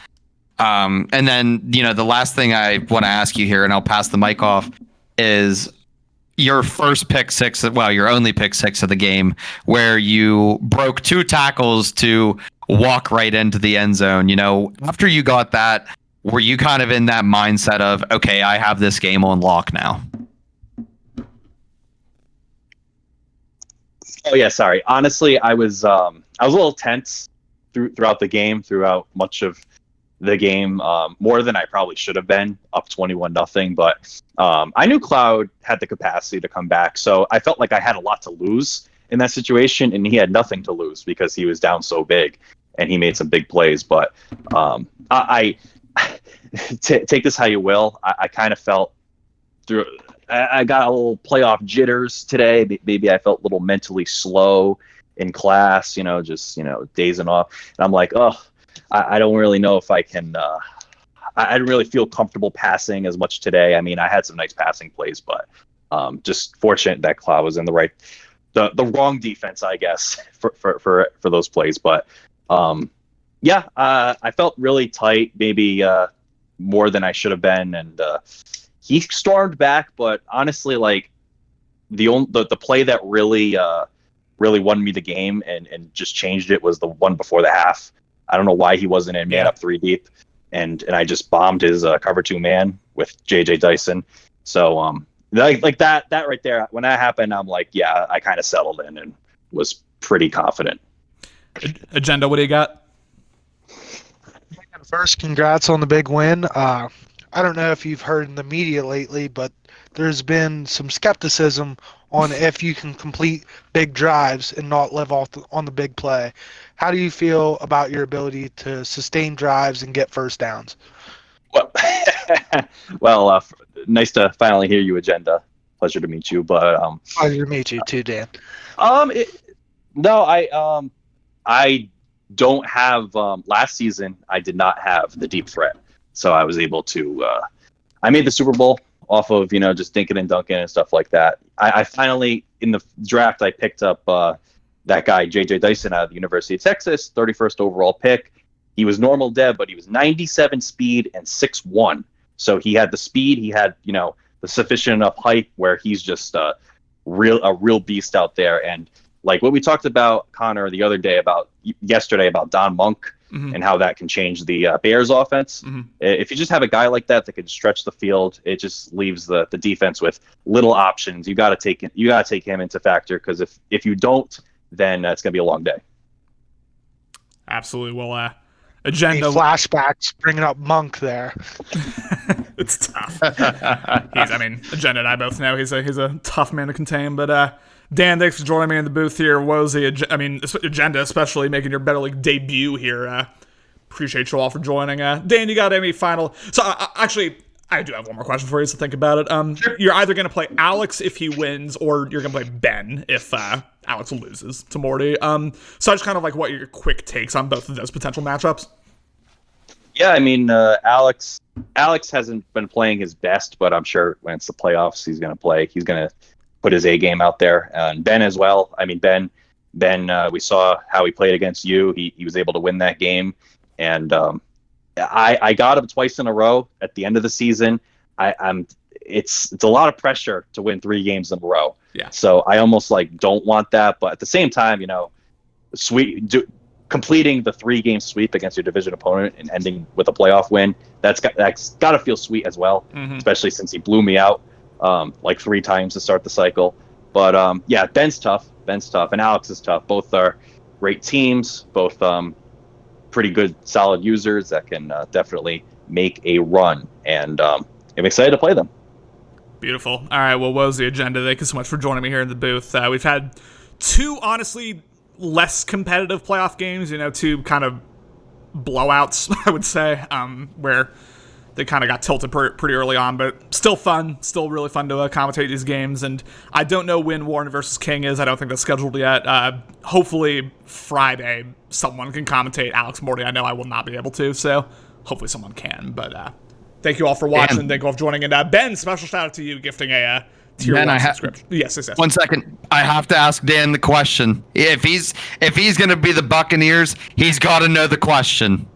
And then, the last thing I want to ask you here, and I'll pass the mic off, is your first pick six, your only pick six of the game, where you broke 2 tackles to walk right into the end zone. After you got that, were you kind of in that mindset of, okay, I have this game on lock now? Oh yeah, sorry. Honestly, I was a little tense throughout the game, throughout much of the game, more than I probably should have been, up 21-0. But I knew Cloud had the capacity to come back, so I felt like I had a lot to lose in that situation, and he had nothing to lose because he was down so big, and he made some big plays. But I take this how you will. I kind of felt through. I got a little playoff jitters today. Maybe I felt a little mentally slow in class. Just dazing off. And I'm like, I don't really know if I can. I didn't really feel comfortable passing as much today. I mean, I had some nice passing plays, but just fortunate that Cloud was in the wrong defense, I guess, for those plays. But I felt really tight, maybe more than I should have been, and he stormed back. But honestly, the play that really won me the game and just changed it was the one before the half. I don't know why he wasn't in man up 3 deep, and I just bombed his cover 2 man with JJ Dyson. So like that right there, when that happened, I'm like, yeah, I kind of settled in and was pretty confident. Agenda, what do you got? First, congrats on the big win. I don't know if you've heard in the media lately, but there's been some skepticism on if you can complete big drives and not live on the big play. How do you feel about your ability to sustain drives and get first downs? Well, nice to finally hear you, Agenda. Pleasure to meet you. But pleasure to meet you too, Dan. I don't have last season. I did not have the deep threat, so I was able to. I made the Super Bowl off of just dinking and dunking and stuff like that. I finally in the draft I picked up that guy JJ Dyson out of the University of Texas, 31st overall pick. He was normal dev, but he was 97 speed and 6'1". So he had the speed, he had the sufficient enough hype where he's just a real beast out there. And like what we talked about, Connor, yesterday about Don Monk and how that can change the Bears offense. If you just have a guy like that can stretch the field, it just leaves the defense with little options. You got to take him into factor, because if you don't, then it's gonna be a long day. Absolutely. Well, agenda flashbacks bringing up Monk there. It's tough. Agenda and I both know he's a tough man to contain. But Dan, thanks for joining me in the booth here. Wohzi, Agenda, especially making your Better League debut here. Appreciate you all for joining. Dan, you got any final? So I do have one more question for you, so think about it. Sure. You're either going to play Alex if he wins, or you're going to play Ben if Alex loses to Morty. So I just kind of like what your quick takes on both of those potential matchups. Yeah, I mean, Alex hasn't been playing his best, but I'm sure when it's the playoffs, he's going to play. He's going to put his A game out there, and Ben as well. I mean, Ben, we saw how he played against you. He was able to win that game, and I got him twice in a row at the end of the season. It's a lot of pressure to win 3 games in a row. Yeah. So I almost don't want that, but at the same time, completing the 3-game sweep against your division opponent and ending with a playoff win, that's got to feel sweet as well, especially since he blew me out 3 times to start the cycle. But yeah, Ben's tough, and Alex is tough. Both are great teams, both pretty good, solid users that can definitely make a run, and I'm excited to play them. Beautiful. All right, well, Wohzi, Agenda, thank you so much for joining me here in the booth. We've had 2, honestly, less competitive playoff games, 2 kind of blowouts, I would say, where they kind of got tilted pretty early on, but still fun, still really fun to commentate these games. And I don't know when Warren versus King is. I don't think that's scheduled yet. Hopefully Friday someone can commentate Alex Morty. I know I will not be able to, so hopefully someone can. But thank you all for watching. Dan. Thank you all for joining. And Ben, special shout out to you gifting a tier 1 subscription. Yes. 1 second. I have to ask Dan the question. If he's going to be the Buccaneers, he's got to know the question.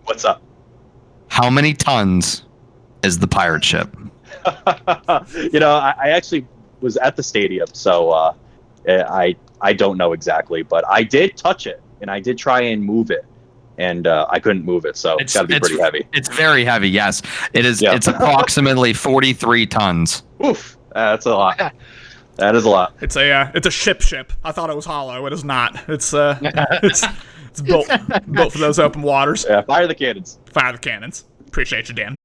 What's up? How many tons is the pirate ship? I actually was at the stadium, so I don't know exactly, but I did touch it, and I did try and move it, and I couldn't move it, so it's got to be pretty heavy. It's very heavy, yes. It is. Yeah. It's approximately 43 tons. Oof, that's a lot. That is a lot. It's a ship. I thought it was hollow. It is not. It's built for those open waters. Yeah, fire the cannons. Fire the cannons. Appreciate you, Dan.